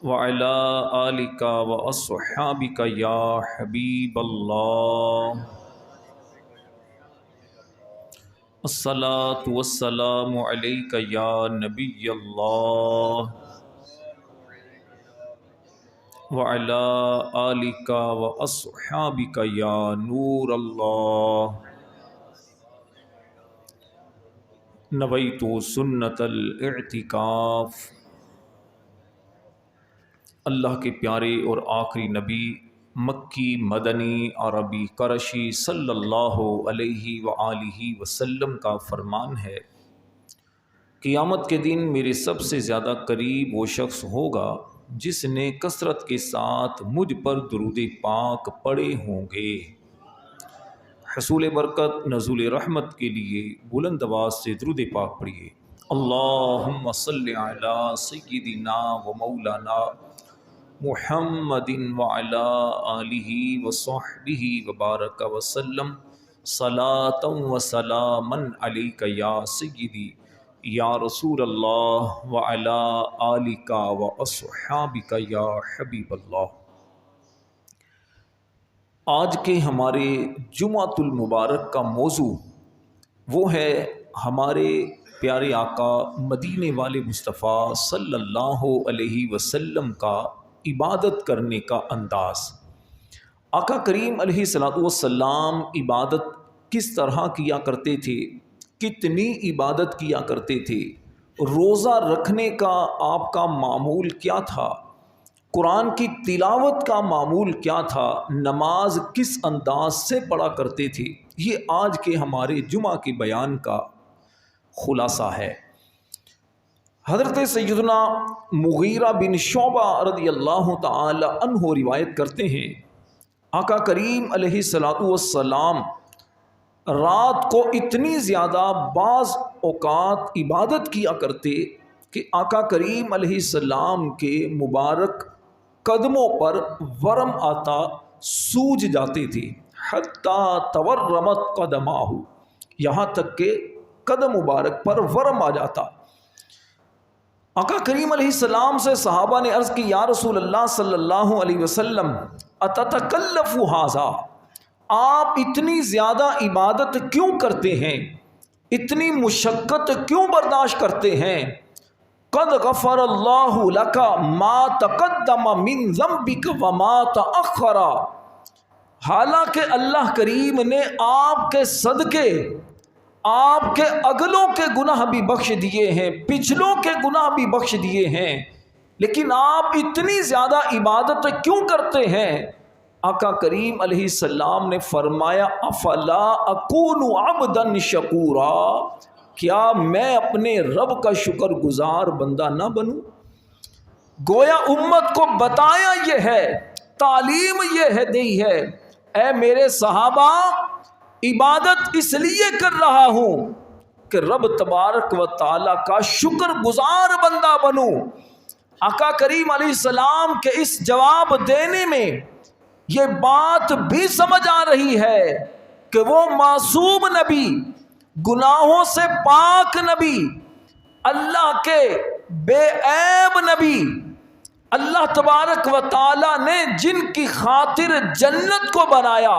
وعلى آلك وأصحابك يا حبيب الله الصلاة والسلام عليك يا نبي الله وعلى آلك وأصحابك يا نور الله نويت سنة الاعتكاف۔ اللہ کے پیارے اور آخری نبی مکی مدنی عربی قرشی صلی اللہ علیہ وآلہ وسلم کا فرمان ہے، قیامت کے دن میرے سب سے زیادہ قریب وہ شخص ہوگا جس نے کثرت کے ساتھ مجھ پر درود پاک پڑھے ہوں گے۔ حصول برکت نزول رحمت کے لیے بلند آواز سے درود پاک پڑھیے۔ اللہم صلی علی سیدنا و مولانا محمد وعلی آلہ وصحبہ وبارک وسلم صلاۃ و سلاما علیک یا سیدی یا رسول اللہ وعلی آلک واصحابک یا حبیب اللہ۔ آج کے ہمارے جمعۃ المبارک کا موضوع وہ ہے ہمارے پیارے آقا مدینے والے مصطفیٰ صلی اللہ علیہ وسلم کا عبادت کرنے کا انداز۔ آقا کریم علیہ الصلوۃ والسلام عبادت کس طرح کیا کرتے تھے، کتنی عبادت کیا کرتے تھے، روزہ رکھنے کا آپ کا معمول کیا تھا، قرآن کی تلاوت کا معمول کیا تھا، نماز کس انداز سے پڑھا کرتے تھے، یہ آج کے ہمارے جمعہ کے بیان کا خلاصہ ہے۔ حضرت سیدنا مغیرہ بن شعبہ رضی اللہ تعالی عنہ روایت کرتے ہیں، آقا کریم علیہ الصلوۃ والسلام رات کو اتنی زیادہ بعض اوقات عبادت کیا کرتے کہ آقا کریم علیہ السلام کے مبارک قدموں پر ورم آتا، سوج جاتے تھے، حتیٰ تورمت قدماہ، یہاں تک کہ قدم مبارک پر ورم آ جاتا۔ آقا کریم علیہ السلام سے صحابہ نے عرض کی، یا رسول اللہ صلی اللہ علیہ وسلم اتتکلف ھذا، آپ اتنی زیادہ عبادت کیوں کرتے ہیں، اتنی مشقت کیوں برداشت کرتے ہیں؟ قد غفر اللہ لک ما تقدم من ذنبک وما تأخر، حالانکہ اللہ کریم نے آپ کے صدقے آپ کے اگلوں کے گناہ بھی بخش دیے ہیں، پچھلوں کے گناہ بھی بخش دیے ہیں، لیکن آپ اتنی زیادہ عبادت کیوں کرتے ہیں؟ آقا کریم علیہ السلام نے فرمایا، افلا اکون عبدا شکورا، کیا میں اپنے رب کا شکر گزار بندہ نہ بنوں؟ گویا امت کو بتایا یہ ہے، تعلیم یہ ہے دی ہے، اے میرے صحابہ، عبادت اس لیے کر رہا ہوں کہ رب تبارک و تعالیٰ کا شکر گزار بندہ بنوں۔ آقا کریم علیہ السلام کے اس جواب دینے میں یہ بات بھی سمجھ آ رہی ہے کہ وہ معصوم نبی، گناہوں سے پاک نبی، اللہ کے بے عیب نبی، اللہ تبارک و تعالیٰ نے جن کی خاطر جنت کو بنایا،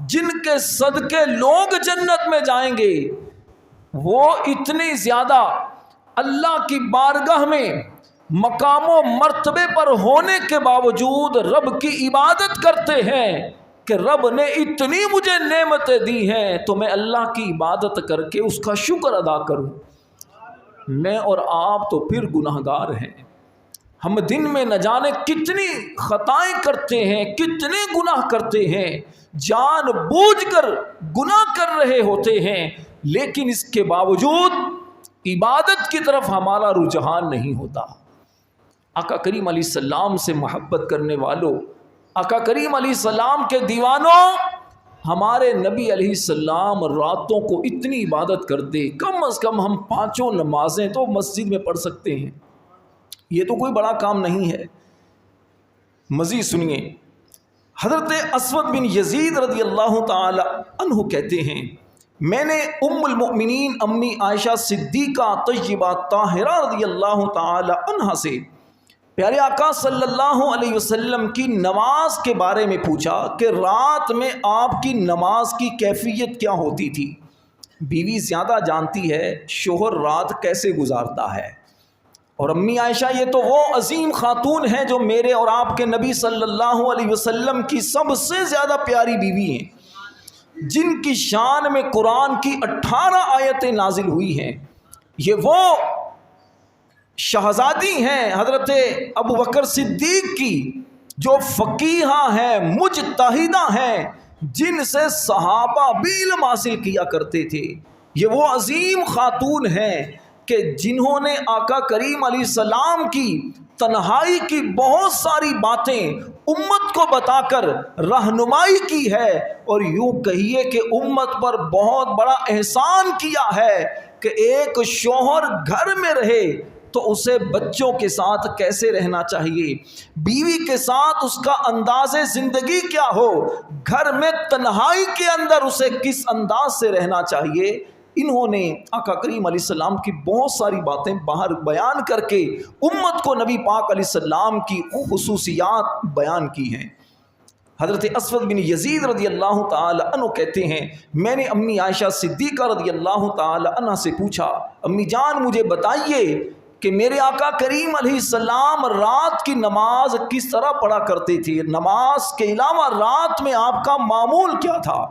جن کے صدقے لوگ جنت میں جائیں گے، وہ اتنی زیادہ اللہ کی بارگاہ میں مقام و مرتبے پر ہونے کے باوجود رب کی عبادت کرتے ہیں کہ رب نے اتنی مجھے نعمتیں دی ہیں تو میں اللہ کی عبادت کر کے اس کا شکر ادا کروں۔ میں اور آپ تو پھر گناہگار ہیں، ہم دن میں نہ جانے کتنی خطائیں کرتے ہیں، کتنے گناہ کرتے ہیں، جان بوجھ کر گناہ کر رہے ہوتے ہیں، لیکن اس کے باوجود عبادت کی طرف ہمارا رجحان نہیں ہوتا۔ آقا کریم علیہ السلام سے محبت کرنے والوں، آقا کریم علیہ السلام کے دیوانوں، ہمارے نبی علیہ السلام راتوں کو اتنی عبادت کرتے، کم از کم ہم 5 نمازیں تو مسجد میں پڑھ سکتے ہیں، یہ تو کوئی بڑا کام نہیں ہے۔ مزید سنیے، حضرت اسود بن یزید رضی اللہ تعالی عنہ کہتے ہیں، میں نے ام المؤمنین امی عائشہ صدیقہ طیبہ طاہرہ رضی اللہ تعالی عنہ سے پیارے آقا صلی اللہ علیہ وسلم کی نماز کے بارے میں پوچھا کہ رات میں آپ کی نماز کی کیفیت کیا ہوتی تھی۔ بیوی زیادہ جانتی ہے شوہر رات کیسے گزارتا ہے، اور امی عائشہ یہ تو وہ عظیم خاتون ہیں جو میرے اور آپ کے نبی صلی اللہ علیہ وسلم کی سب سے زیادہ پیاری بیوی ہیں، جن کی شان میں قرآن کی 18 آیتیں نازل ہوئی ہیں۔ یہ وہ شہزادی ہیں حضرت ابو بکر صدیق کی، جو فقیہہ ہیں، مجتہدہ ہیں، جن سے صحابہ بھی علم حاصل کیا کرتے تھے۔ یہ وہ عظیم خاتون ہیں کہ جنہوں نے آقا کریم علیہ السلام کی تنہائی کی بہت ساری باتیں امت کو بتا کر رہنمائی کی ہے، اور یوں کہیے کہ امت پر بہت بڑا احسان کیا ہے کہ ایک شوہر گھر میں رہے تو اسے بچوں کے ساتھ کیسے رہنا چاہیے، بیوی کے ساتھ اس کا انداز زندگی کیا ہو، گھر میں تنہائی کے اندر اسے کس انداز سے رہنا چاہیے۔ انہوں نے آقا کریم علیہ السلام کی بہت ساری باتیں باہر بیان کر کے امت کو نبی پاک علیہ السلام کی خصوصیات بیان کی ہیں۔ حضرت اسود بن یزید رضی اللہ تعالی عنہ کہتے ہیں، میں نے امی عائشہ صدیقہ رضی اللہ تعالی عنہ سے پوچھا، امی جان مجھے بتائیے کہ میرے آقا کریم علیہ السلام رات کی نماز کس طرح پڑھا کرتے تھے، نماز کے علاوہ رات میں آپ کا معمول کیا تھا؟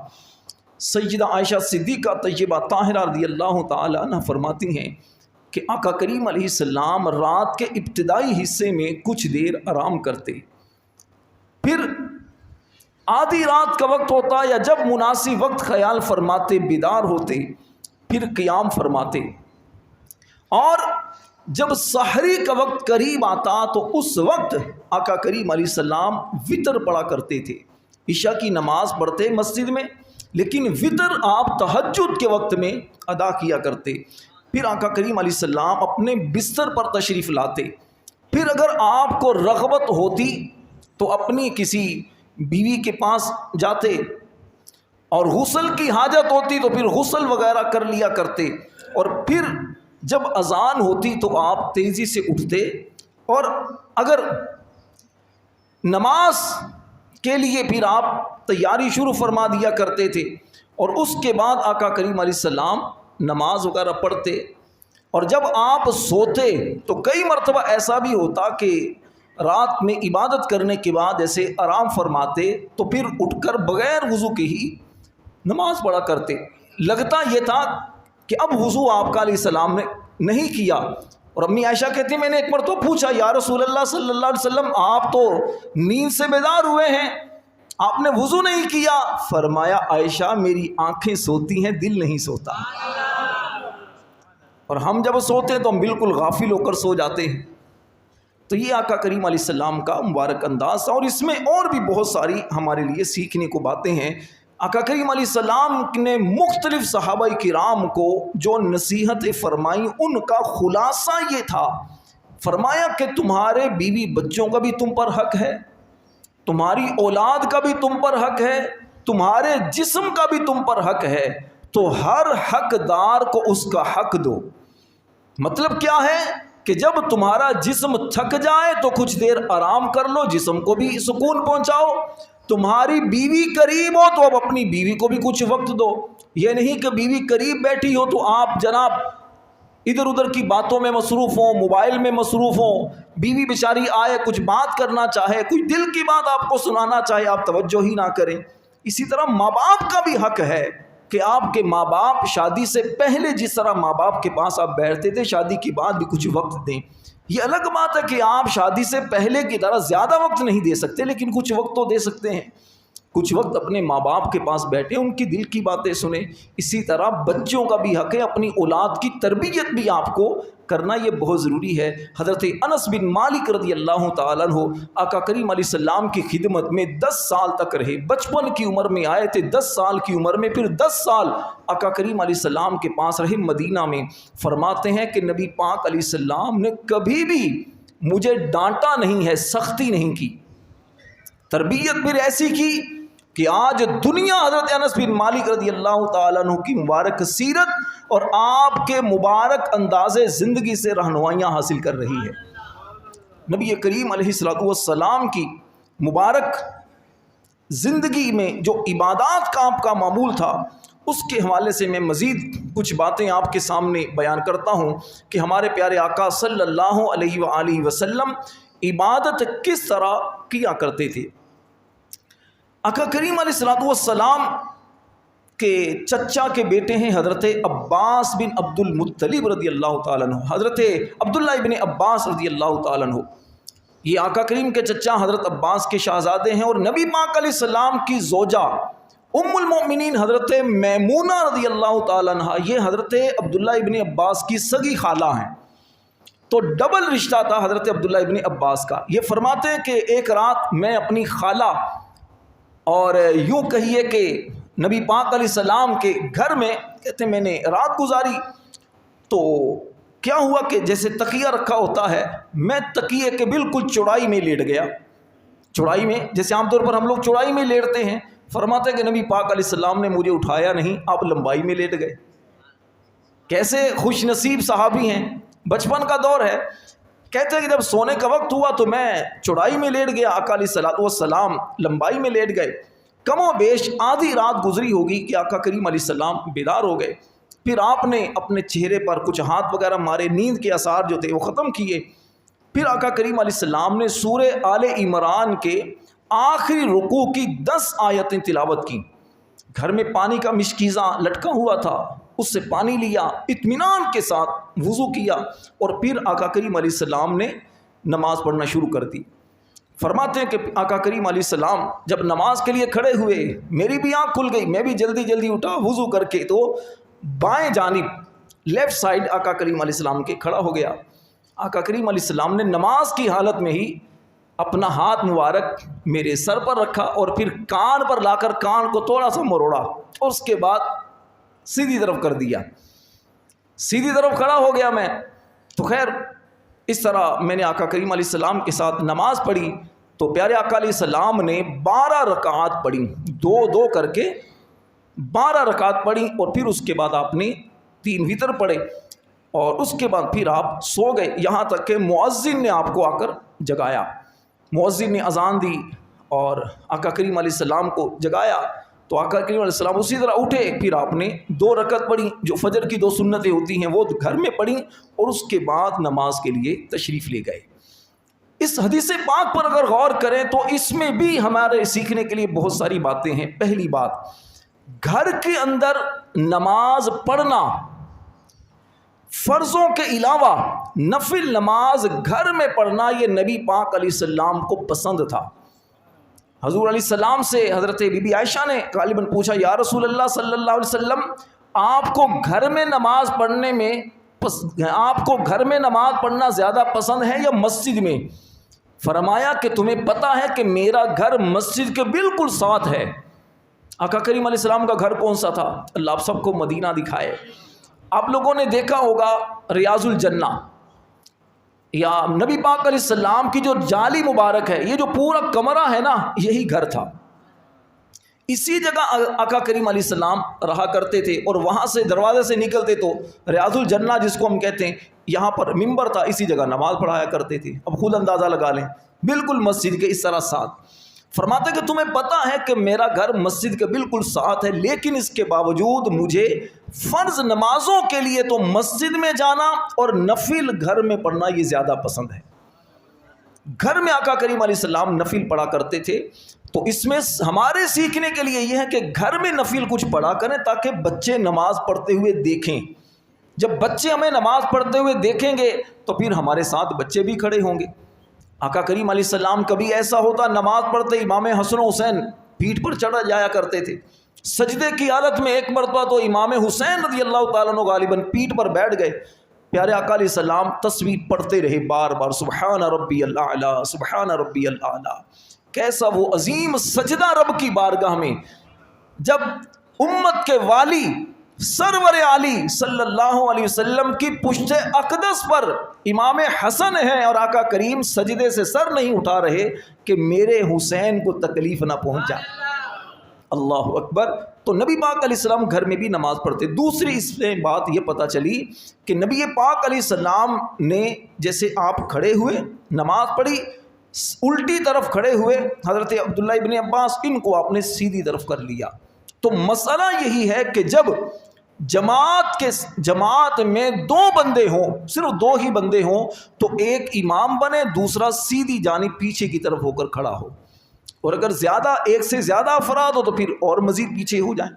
سیدہ عائشہ صدیقہ طیبہ طاہرہ رضی اللہ تعالی عنہ فرماتی ہیں کہ آقا کریم علیہ السلام رات کے ابتدائی حصے میں کچھ دیر آرام کرتے، پھر آدھی رات کا وقت ہوتا یا جب مناسب وقت خیال فرماتے بیدار ہوتے، پھر قیام فرماتے، اور جب سحری کا وقت قریب آتا تو اس وقت آقا کریم علیہ السلام وتر پڑھا کرتے تھے۔ عشاء کی نماز پڑھتے مسجد میں، لیکن وتر آپ تہجد کے وقت میں ادا کیا کرتے۔ پھر آقا کریم علیہ السلام اپنے بستر پر تشریف لاتے، پھر اگر آپ کو رغبت ہوتی تو اپنی کسی بیوی کے پاس جاتے، اور غسل کی حاجت ہوتی تو پھر غسل وغیرہ کر لیا کرتے، اور پھر جب اذان ہوتی تو آپ تیزی سے اٹھتے، اور اگر نماز کے لیے پھر آپ تیاری شروع فرما دیا کرتے تھے، اور اس کے بعد آقا کریم علیہ السلام نماز وغیرہ پڑھتے، اور جب آپ سوتے تو کئی مرتبہ ایسا بھی ہوتا کہ رات میں عبادت کرنے کے بعد ایسے آرام فرماتے تو پھر اٹھ کر بغیر وضو کے ہی نماز پڑھا کرتے۔ لگتا یہ تھا کہ اب وضو آپ کا علیہ السلام نے نہیں کیا، اور امی عائشہ کہتی میں نے ایک مرتبہ پوچھا، یا رسول اللہ صلی اللہ علیہ وسلم آپ تو نیند سے بیدار ہوئے ہیں، آپ نے وضو نہیں کیا؟ فرمایا عائشہ میری آنکھیں سوتی ہیں، دل نہیں سوتا، اور ہم جب سوتے ہیں تو ہم بالکل غافل ہو کر سو جاتے ہیں۔ تو یہ آقا کریم علیہ السلام کا مبارک انداز تھا، اور اس میں اور بھی بہت ساری ہمارے لیے سیکھنے کو باتیں ہیں۔ آقا کریم علیہ السلام نے مختلف صحابہ کرام کو جو نصیحتیں فرمائیں ان کا خلاصہ یہ تھا، فرمایا کہ تمہارے بیوی بچوں کا بھی تم پر حق ہے، تمہاری اولاد کا بھی تم پر حق ہے، تمہارے جسم کا بھی تم پر حق ہے، تو ہر حقدار کو اس کا حق دو۔ مطلب کیا ہے کہ جب تمہارا جسم تھک جائے تو کچھ دیر آرام کر لو، جسم کو بھی سکون پہنچاؤ، تمہاری بیوی قریب ہو تو اب اپنی بیوی کو بھی کچھ وقت دو۔ یہ نہیں کہ بیوی قریب بیٹھی ہو تو آپ جناب ادھر ادھر کی باتوں میں مصروف ہوں، موبائل میں مصروف ہوں، بیوی بیچاری آئے کچھ بات کرنا چاہے، کوئی دل کی بات آپ کو سنانا چاہے، آپ توجہ ہی نہ کریں۔ اسی طرح ماں باپ کا بھی حق ہے کہ آپ کے ماں باپ شادی سے پہلے جس طرح ماں باپ کے پاس آپ بیٹھتے تھے شادی کے بعد بھی کچھ وقت دیں۔ یہ الگ بات ہے کہ آپ شادی سے پہلے کی طرح زیادہ وقت نہیں دے سکتے، لیکن کچھ وقت تو دے سکتے ہیں، کچھ وقت اپنے ماں باپ کے پاس بیٹھے ان کی دل کی باتیں سنیں۔ اسی طرح بچوں کا بھی حق ہے، اپنی اولاد کی تربیت بھی آپ کو کرنا یہ بہت ضروری ہے۔ حضرت انس بن مالک رضی اللہ تعالیٰ عنہ آقا کریم علیہ السلام کی خدمت میں 10 سال تک رہے، بچپن کی عمر میں آئے تھے، 10 سال کی عمر میں پھر 10 سال آقا کریم علیہ السلام کے پاس رہے مدینہ میں۔ فرماتے ہیں کہ نبی پاک علیہ السلام نے کبھی بھی مجھے ڈانٹا نہیں ہے، سختی نہیں کی، تربیت پھر ایسی کی کہ آج دنیا حضرت انس بن مالک رضی اللہ تعالیٰ عنہ کی مبارک سیرت اور آپ کے مبارک انداز زندگی سے رہنمائیاں حاصل کر رہی ہے۔ نبی کریم علیہ الصلوۃ والسلام کی مبارک زندگی میں جو عبادات کا آپ کا معمول تھا، اس کے حوالے سے میں مزید کچھ باتیں آپ کے سامنے بیان کرتا ہوں کہ ہمارے پیارے آقا صلی اللہ علیہ وآلہ وسلم عبادت کس طرح کیا کرتے تھے۔ آقا کریم علیہ الصلوۃ والسلام کے چچا کے بیٹے ہیں حضرت عباس بن عبد المطلب رضی اللہ تعالیٰ عنہ، حضرت عبداللہ ابن عباس رضی اللہ تعالیٰ عنہ، یہ آقا کریم کے چچا حضرت عباس کے شہزادے ہیں، اور نبی پاک علیہ السلام کی زوجہ ام المؤمنین حضرت میمونہ رضی اللہ تعالیٰ عنہ، یہ حضرت عبداللہ ابن عباس کی سگی خالہ ہیں۔ تو ڈبل رشتہ تھا حضرت عبداللہ ابن عباس کا۔ یہ فرماتے ہیں کہ ایک رات میں اپنی خالہ اور یوں کہیے کہ نبی پاک علیہ السلام کے گھر میں کہتے میں نے رات گزاری، تو کیا ہوا کہ جیسے تکیہ رکھا ہوتا ہے، میں تکیے کے بالکل چوڑائی میں لیٹ گیا، چوڑائی میں جیسے عام طور پر ہم لوگ چوڑائی میں لیٹتے ہیں، فرماتے کہ نبی پاک علیہ السلام نے مجھے اٹھایا نہیں، آپ لمبائی میں لیٹ گئے۔ کیسے خوش نصیب صحابی ہیں، بچپن کا دور ہے۔ کہتے ہیں کہ جب سونے کا وقت ہوا تو میں چوڑائی میں لیٹ گیا، آقا علیہ الصلوۃ والسلام لمبائی میں لیٹ گئے۔ کم و بیش آدھی رات گزری ہوگی کہ آقا کریم علیہ السلام بیدار ہو گئے۔ پھر آپ نے اپنے چہرے پر کچھ ہاتھ وغیرہ مارے، نیند کے آثار جو تھے وہ ختم کیے۔ پھر آقا کریم علیہ السلام نے سورہ آل عمران کے آخری رکوع کی 10 آیتیں تلاوت کی۔ گھر میں پانی کا مشکیزہ لٹکا ہوا تھا، اس سے پانی لیا، اطمینان کے ساتھ وضو کیا، اور پھر آقا کریم علیہ السلام نے نماز پڑھنا شروع کر دی۔ فرماتے ہیں کہ آقا کریم علیہ السلام جب نماز کے لیے کھڑے ہوئے، میری بھی آنکھ کھل گئی، میں بھی جلدی جلدی اٹھا وضو کر کے، تو بائیں جانب لیفٹ سائڈ آقا کریم علیہ السلام کے کھڑا ہو گیا۔ آقا کریم علیہ السلام نے نماز کی حالت میں ہی اپنا ہاتھ مبارک میرے سر پر رکھا، اور پھر کان پر لا کر کان کو تھوڑا سا مروڑا، اور اس کے بعد سیدھی طرف کر دیا، سیدھی طرف کھڑا ہو گیا میں۔ تو خیر اس طرح میں نے آقا کریم علیہ السلام کے ساتھ نماز پڑھی، تو پیارے آقا علیہ السلام نے 12 رکعات پڑھی، 2 کر کے 12 رکعات پڑھی، اور پھر اس کے بعد آپ نے 3 وتر پڑھے، اور اس کے بعد پھر آپ سو گئے، یہاں تک کہ مؤذن نے آپ کو آ کر جگایا۔ مؤذن نے اذان دی اور آقا کریم علیہ السلام کو جگایا، تو آقا کریم علیہ السلام اسی طرح اٹھے، پھر آپ نے 2 رکعت پڑھی، جو فجر کی 2 سنتیں ہوتی ہیں وہ گھر میں پڑھی، اور اس کے بعد نماز کے لیے تشریف لے گئے۔ اس حدیث پاک پر اگر غور کریں تو اس میں بھی ہمارے سیکھنے کے لیے بہت ساری باتیں ہیں۔ پہلی بات، گھر کے اندر نماز پڑھنا، فرضوں کے علاوہ نفل نماز گھر میں پڑھنا، یہ نبی پاک علیہ السلام کو پسند تھا۔ حضور علیہ السلام سے حضرت بی بی عائشہ نے غالباً پوچھا، یا رسول اللہ صلی اللہ علیہ وسلم، آپ کو گھر میں نماز پڑھنے میں آپ کو گھر میں نماز پڑھنا زیادہ پسند ہے یا مسجد میں؟ فرمایا کہ تمہیں پتہ ہے کہ میرا گھر مسجد کے بالکل ساتھ ہے۔ آقا کریم علیہ السلام کا گھر کون سا تھا؟ اللہ آپ سب کو مدینہ دکھائے۔ آپ لوگوں نے دیکھا ہوگا ریاض الجنہ، یا نبی پاک علیہ السلام کی جو جالی مبارک ہے، یہ جو پورا کمرہ ہے نا، یہی گھر تھا۔ اسی جگہ آقا کریم علیہ السلام رہا کرتے تھے، اور وہاں سے دروازے سے نکلتے تو ریاض الجنہ جس کو ہم کہتے ہیں، یہاں پر ممبر تھا، اسی جگہ نماز پڑھایا کرتے تھے۔ اب خود اندازہ لگا لیں، بالکل مسجد کے اس طرح ساتھ۔ فرماتے کہ تمہیں پتہ ہے کہ میرا گھر مسجد کے بالکل ساتھ ہے، لیکن اس کے باوجود مجھے فرض نمازوں کے لیے تو مسجد میں جانا اور نفل گھر میں پڑھنا یہ زیادہ پسند ہے۔ گھر میں آقا کریم علیہ السلام نفل پڑھا کرتے تھے۔ تو اس میں ہمارے سیکھنے کے لیے یہ ہے کہ گھر میں نفل کچھ پڑھا کریں تاکہ بچے نماز پڑھتے ہوئے دیکھیں۔ جب بچے ہمیں نماز پڑھتے ہوئے دیکھیں گے تو پھر ہمارے ساتھ بچے بھی کھڑے ہوں گے۔ آقا کریم علیہ السلام کبھی ایسا ہوتا نماز پڑھتے امام حسن و حسین پیٹھ پر چڑھ جایا کرتے تھے، سجدے کی حالت میں ایک مرتبہ تو امام حسین رضی اللہ تعالیٰ عنہ غالباً پیٹھ پر بیٹھ گئے۔ پیارے آقا علیہ السلام تسبیح پڑھتے رہے بار بار، سبحان ربی الاعلی، سبحان ربی الاعلی۔ کیسا وہ عظیم سجدہ رب کی بارگاہ میں، جب امت کے والی سرور عالی صلی اللہ علیہ وسلم کی پشت اقدس پر امام حسن ہے اور آقا کریم سجدے سے سر نہیں اٹھا رہے کہ میرے حسین کو تکلیف نہ پہنچا۔ اللہ اکبر۔ تو نبی پاک علیہ السلام گھر میں بھی نماز پڑھتے. دوسری اس میں بات یہ پتہ چلی کہ نبی پاک علیہ السلام نے جیسے آپ کھڑے ہوئے نماز پڑھی, الٹی طرف کھڑے ہوئے, حضرت عبداللہ ابن عباس ان کو آپ نے سیدھی طرف کر لیا. تو مسئلہ یہی ہے کہ جب جماعت میں دو بندے ہوں, صرف دو ہی بندے ہوں, تو ایک امام بنے, دوسرا سیدھی جانب پیچھے کی طرف ہو کر کھڑا ہو, اور اگر ایک سے زیادہ افراد ہو تو پھر اور مزید پیچھے ہو جائیں.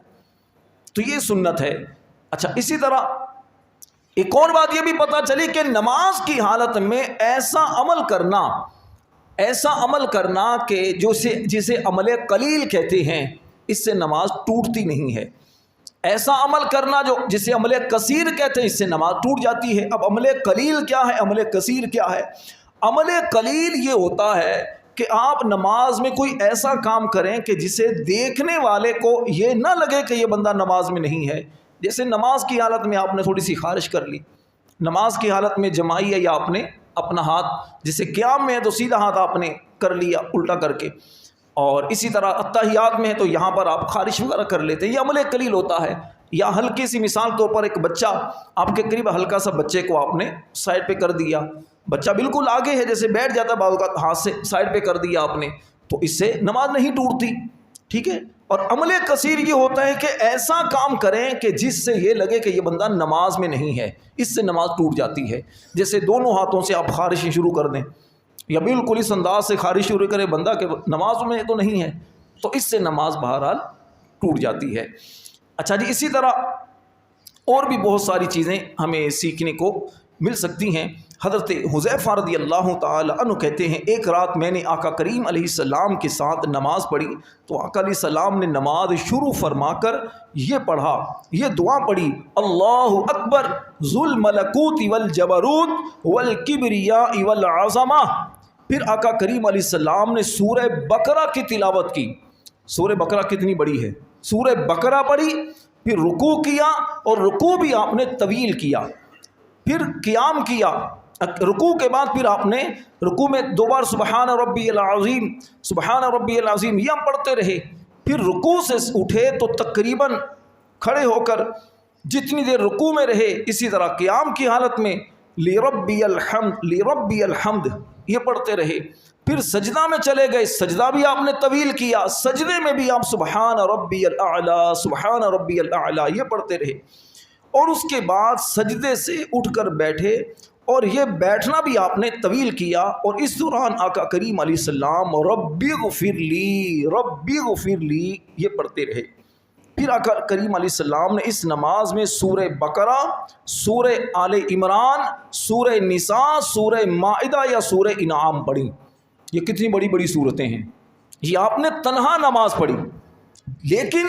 تو یہ سنت ہے. اچھا, اسی طرح ایک اور بات یہ بھی پتہ چلی کہ نماز کی حالت میں ایسا عمل کرنا کہ جسے عمل قلیل کہتے ہیں, اس سے نماز ٹوٹتی نہیں ہے. ایسا عمل کرنا جسے عمل کثیر کہتے ہیں, اس سے نماز ٹوٹ جاتی ہے. اب عمل قلیل کیا ہے, عمل کثیر کیا ہے؟ عمل قلیل یہ ہوتا ہے کہ آپ نماز میں کوئی ایسا کام کریں کہ جسے دیکھنے والے کو یہ نہ لگے کہ یہ بندہ نماز میں نہیں ہے. جیسے نماز کی حالت میں آپ نے تھوڑی سی خارش کر لی, نماز کی حالت میں جمائی ہے, یا آپ نے اپنا ہاتھ, جیسے قیام میں ہے تو سیدھا ہاتھ آپ نے کر لیا الٹا کر کے, اور اسی طرح اتحیات میں ہے تو یہاں پر آپ خارش وغیرہ کر لیتے ہیں, یہ عمل قلیل ہوتا ہے. یا ہلکی سی مثال طور پر ایک بچہ آپ کے قریب, ہلکا سا بچے کو آپ نے سائڈ پہ کر دیا, بچہ بالکل آگے ہے, جیسے بیٹھ جاتا ہے بعض اوقات, ہاتھ سے سائڈ پہ کر دیا آپ نے, تو اس سے نماز نہیں ٹوٹتی. ٹھیک ہے. اور عمل کثیر یہ ہوتا ہے کہ ایسا کام کریں کہ جس سے یہ لگے کہ یہ بندہ نماز میں نہیں ہے, اس سے نماز ٹوٹ جاتی ہے. جیسے دونوں ہاتھوں سے آپ خارشیں شروع کر دیں, یا بالکل اس انداز سے خارش شروع کرے بندہ کہ نماز میں تو نہیں ہے, تو اس سے نماز بہرحال ٹوٹ جاتی ہے. اچھا جی, اسی طرح اور بھی بہت ساری چیزیں ہمیں سیکھنے کو مل سکتی ہیں. حضرت حذیفہ رضی اللہ تعالی عنہ کہتے ہیں, ایک رات میں نے آقا کریم علیہ السلام کے ساتھ نماز پڑھی, تو آقا علیہ السلام نے نماز شروع فرما کر یہ پڑھا, یہ دعا پڑھی, اللہ اکبر ذو الملکوت والجبروت والکبریاء والعظمہ. پھر آقا کریم علیہ السلام نے سورہ بقرہ کی تلاوت کی. سورہ بقرہ کتنی بڑی ہے, سورہ بقرہ پڑھی, پھر رکوع کیا, اور رکوع بھی آپ نے طویل کیا, پھر قیام کیا. رکوع کے بعد پھر آپ نے رکوع میں دو بار سبحان ربی العظیم, سبحان ربی العظیم یہ ہم پڑھتے رہے. پھر رکوع سے اٹھے تو تقریباً کھڑے ہو کر جتنی دیر رکوع میں رہے, اسی طرح قیام کی حالت میں لربی الحمد لربی الحمد یہ پڑھتے رہے. پھر سجدہ میں چلے گئے, سجدہ بھی آپ نے طویل کیا, سجدے میں بھی آپ سبحان ربی الاعلی سبحان ربی الاعلی یہ پڑھتے رہے. اور اس کے بعد سجدے سے اٹھ کر بیٹھے, اور یہ بیٹھنا بھی آپ نے طویل کیا. اور اس دوران آقا کریم علیہ السلام ربی غفر لی یہ پڑھتے رہے. پھر آقا کریم علیہ السلام نے اس نماز میں سورہ بقرہ, سورہ آل عمران, سورہ نساء, سورہ مائدہ یا سورہ انعام پڑھی. یہ کتنی بڑی بڑی صورتیں ہیں, یہ آپ نے تنہا نماز پڑھی. لیکن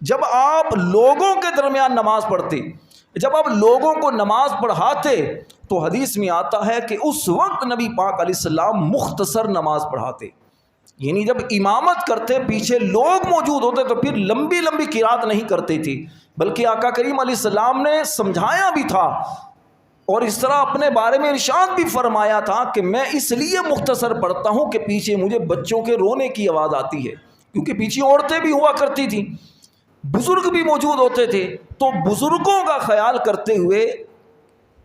جب آپ لوگوں کے درمیان نماز پڑھتے, جب آپ لوگوں کو نماز پڑھاتے, تو حدیث میں آتا ہے کہ اس وقت نبی پاک علیہ السلام مختصر نماز پڑھاتے. یعنی جب امامت کرتے, پیچھے لوگ موجود ہوتے, تو پھر لمبی لمبی قرات نہیں کرتے تھے, بلکہ آقا کریم علیہ السلام نے سمجھایا بھی تھا, اور اس طرح اپنے بارے میں ارشاد بھی فرمایا تھا کہ میں اس لیے مختصر پڑھتا ہوں کہ پیچھے مجھے بچوں کے رونے کی آواز آتی ہے, کیونکہ پیچھے عورتیں بھی ہوا کرتی تھیں, بزرگ بھی موجود ہوتے تھے. تو بزرگوں کا خیال کرتے ہوئے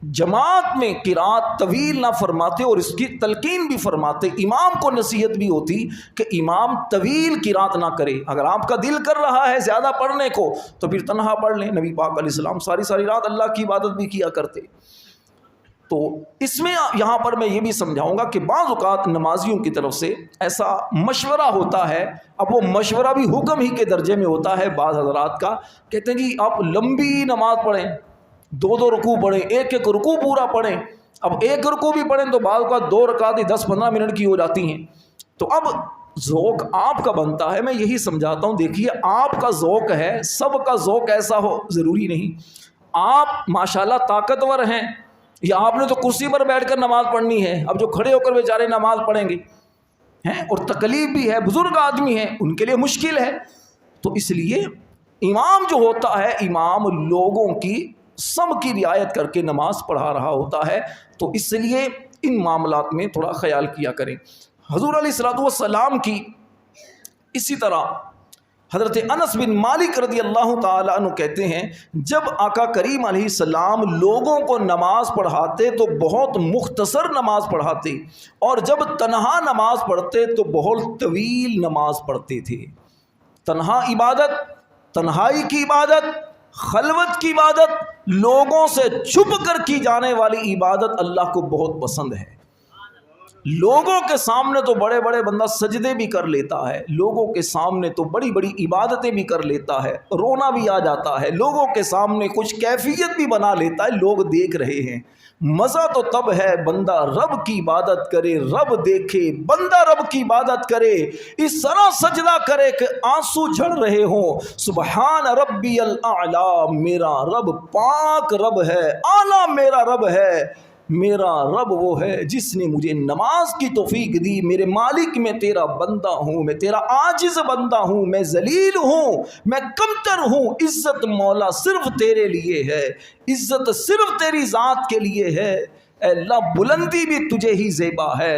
جماعت میں قرات طویل نہ فرماتے, اور اس کی تلقین بھی فرماتے. امام کو نصیحت بھی ہوتی کہ امام طویل قرات نہ کرے. اگر آپ کا دل کر رہا ہے زیادہ پڑھنے کو تو پھر تنہا پڑھ لیں. نبی پاک علیہ السلام ساری رات اللہ کی عبادت بھی کیا کرتے. تو اس میں یہاں پر میں یہ بھی سمجھاؤں گا کہ بعض اوقات نمازیوں کی طرف سے ایسا مشورہ ہوتا ہے, اب وہ مشورہ بھی حکم ہی کے درجے میں ہوتا ہے. بعض حضرات کا کہتے ہیں جی آپ لمبی نماز پڑھیں, 2 رکوع پڑھیں, ایک رکوع پورا پڑھیں. اب ایک رکوع بھی پڑھیں تو بعض اوقات 2 رکعت 10-15 منٹ کی ہو جاتی ہیں. تو اب ذوق آپ کا بنتا ہے. میں یہی سمجھاتا ہوں, دیکھیے آپ کا ذوق ہے, سب کا ذوق ایسا ہو ضروری نہیں. آپ ماشاءاللہ طاقتور ہیں, یا آپ نے تو کرسی پر بیٹھ کر نماز پڑھنی ہے, اب جو کھڑے ہو کر بیچارے نماز پڑھیں گے ہیں, اور تکلیف بھی ہے, بزرگ آدمی ہیں, ان کے لیے مشکل ہے. تو اس لیے امام جو ہوتا ہے, امام لوگوں کی سب کی رعایت کر کے نماز پڑھا رہا ہوتا ہے. تو اس لیے ان معاملات میں تھوڑا خیال کیا کریں. حضور علیہ الصلوۃ والسلام کی اسی طرح حضرت انس بن مالک رضی اللہ تعالیٰ عنہ کہتے ہیں جب آقا کریم علیہ السلام لوگوں کو نماز پڑھاتے تو بہت مختصر نماز پڑھاتے، اور جب تنہا نماز پڑھتے تو بہت طویل نماز پڑھتے تھے۔ تنہا عبادت، تنہائی کی عبادت، خلوت کی عبادت، لوگوں سے چھپ کر کی جانے والی عبادت اللہ کو بہت پسند ہے۔ لوگوں کے سامنے تو بڑے بڑے بندہ سجدے بھی کر لیتا ہے، لوگوں کے سامنے تو بڑی بڑی عبادتیں بھی کر لیتا ہے، رونا بھی آ جاتا ہے، لوگوں کے سامنے کچھ کیفیت بھی بنا لیتا ہے، لوگ دیکھ رہے ہیں۔ مزہ تو تب ہے بندہ رب کی عبادت کرے، رب دیکھے، بندہ رب کی عبادت کرے، اس طرح سجدہ کرے کہ آنسو جھڑ رہے ہوں۔ سبحان ربی الاعلی، میرا رب پاک رب ہے، اعلیٰ میرا رب ہے۔ میرا رب وہ ہے جس نے مجھے نماز کی توفیق دی۔ میرے مالک میں تیرا بندہ ہوں، میں تیرا عاجز بندہ ہوں، میں ذلیل ہوں، میں کمتر ہوں۔ عزت مولا صرف تیرے لیے ہے، عزت صرف تیری ذات کے لیے ہے۔ اے اللہ بلندی بھی تجھے ہی زیبا ہے،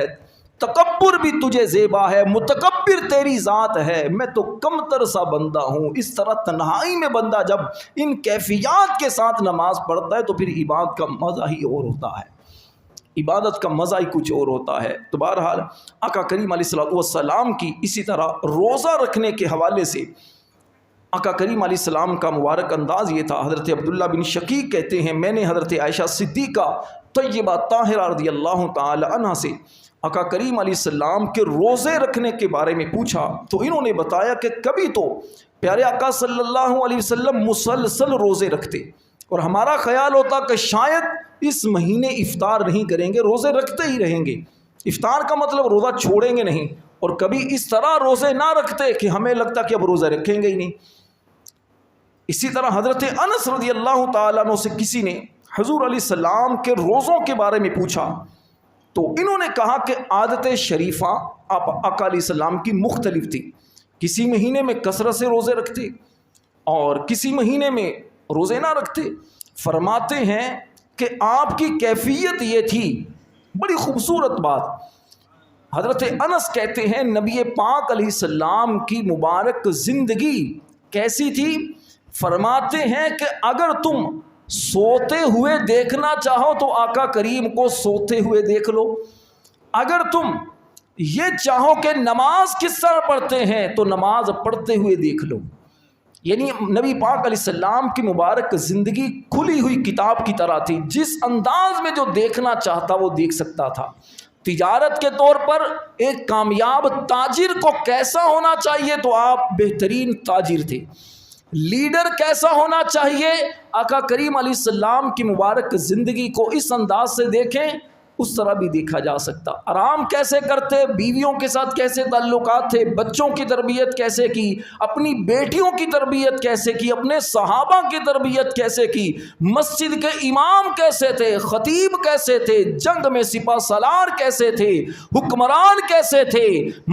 تکبر بھی تجھے زیبا ہے، متکبر تیری ذات ہے، میں تو کمتر سا بندہ ہوں۔ اس طرح تنہائی میں بندہ جب ان کیفیات کے ساتھ نماز پڑھتا ہے تو پھر عبادت کا مزہ ہی اور ہوتا ہے، عبادت کا مزہ ہی کچھ اور ہوتا ہے۔ تو بہرحال آقا کریم علیہ السلام کی اسی طرح روزہ رکھنے کے حوالے سے آقا کریم علیہ السلام کا مبارک انداز یہ تھا۔ حضرت عبداللہ بن شقیق کہتے ہیں میں نے حضرت عائشہ صدیقہ طیبہ طاہرہ رضی اللہ تعالی عنہ سے آقا کریم علیہ السلام کے روزے رکھنے کے بارے میں پوچھا تو انہوں نے بتایا کہ کبھی تو پیارے آقا صلی اللہ علیہ وسلم مسلسل روزے رکھتے، اور ہمارا خیال ہوتا کہ شاید اس مہینے افطار نہیں کریں گے، روزے رکھتے ہی رہیں گے۔ افطار کا مطلب روزہ چھوڑیں گے نہیں، اور کبھی اس طرح روزے نہ رکھتے کہ ہمیں لگتا کہ اب روزہ رکھیں گے ہی نہیں۔ اسی طرح حضرت انس رضی اللہ تعالیٰ عنہ سے کسی نے حضور علیہ السلام کے روزوں کے بارے میں پوچھا تو انہوں نے کہا کہ عادت شریفہ آقا علیہ السلام کی مختلف تھی، کسی مہینے میں کثرت سے روزے رکھتے اور کسی مہینے میں روزے نہ رکھتے۔ فرماتے ہیں کہ آپ کی کیفیت یہ تھی، بڑی خوبصورت بات۔ حضرت انس کہتے ہیں نبی پاک علیہ السلام کی مبارک زندگی کیسی تھی؟ فرماتے ہیں کہ اگر تم سوتے ہوئے دیکھنا چاہو تو آقا کریم کو سوتے ہوئے دیکھ لو، اگر تم یہ چاہو کہ نماز کس طرح پڑھتے ہیں تو نماز پڑھتے ہوئے دیکھ لو۔ یعنی نبی پاک علیہ السلام کی مبارک زندگی کھلی ہوئی کتاب کی طرح تھی، جس انداز میں جو دیکھنا چاہتا وہ دیکھ سکتا تھا۔ تجارت کے طور پر ایک کامیاب تاجر کو کیسا ہونا چاہیے تو آپ بہترین تاجر تھے۔ لیڈر کیسا ہونا چاہیے؟ آقا کریم علیہ السلام کی مبارک زندگی کو اس انداز سے دیکھیں، اس طرح بھی دیکھا جا سکتا۔ آرام کیسے کرتے، بیویوں کے ساتھ کیسے تعلقات تھے، بچوں کی تربیت کیسے کی، اپنی بیٹیوں کی تربیت کیسے کی، اپنے صحابہ کی تربیت کیسے کی، مسجد کے امام کیسے تھے، خطیب کیسے تھے، جنگ میں سپہ سالار کیسے تھے، حکمران کیسے تھے،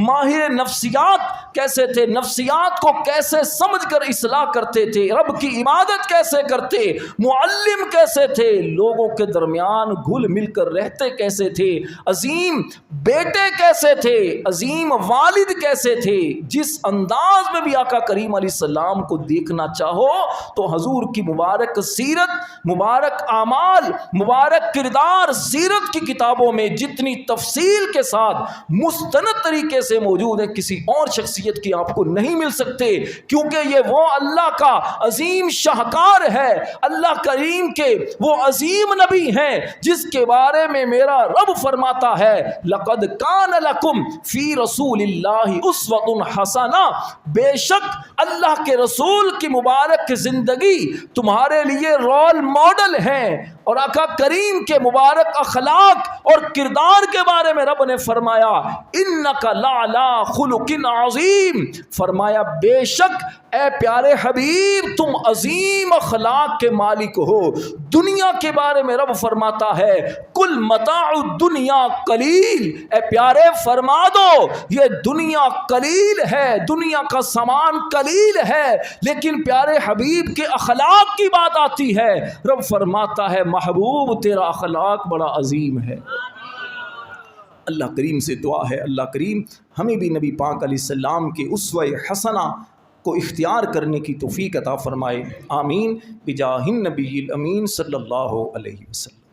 ماہر نفسیات کیسے تھے، نفسیات کو کیسے سمجھ کر اصلاح کرتے تھے، رب کی عبادت کیسے کرتے، معلم کیسے تھے، لوگوں کے درمیان گھل مل کر رہتے کیسے تھے، عظیم بیٹے کیسے تھے، عظیم والد کیسے تھے۔ جس انداز میں بھی آقا کریم علیہ السلام کو دیکھنا چاہو تو حضور کی مبارک سیرت، مبارک اعمال، مبارک کردار سیرت کی کتابوں میں جتنی تفصیل کے ساتھ مستند طریقے سے موجود ہے کسی اور شخصیت کی آپ کو نہیں مل سکتے، کیونکہ یہ وہ اللہ کا عظیم شاہکار ہے، اللہ کریم کے وہ عظیم نبی ہیں جس کے بارے میں میرا رب فرماتا ہے لقد کان لکم فی رسول اللہ اسوۃ حسنہ، بے شک اللہ کے رسول کی مبارک زندگی تمہارے لیے رول ماڈل ہے۔ اور آقا کریم کے مبارک اخلاق اور کردار کے بارے میں رب نے فرمایا انک لعلی خلق عظیم، فرمایا بے شک اے پیارے حبیب تم عظیم اخلاق کے مالک ہو۔ دنیا کے بارے میں رب فرماتا ہے کل متاع الدنیا قلیل، اے پیارے فرما دو یہ دنیا قلیل ہے، دنیا کا سامان قلیل ہے، لیکن پیارے حبیب کے اخلاق کی بات آتی ہے رب فرماتا ہے محبوب تیرا اخلاق بڑا عظیم ہے۔ اللہ کریم سے دعا ہے اللہ کریم ہمیں بھی نبی پاک علیہ السلام کے اسوہ حسنہ کو اختیار کرنے کی توفیق عطا فرمائے۔ آمین بجاہ النبی الامین صلی اللہ علیہ وسلم۔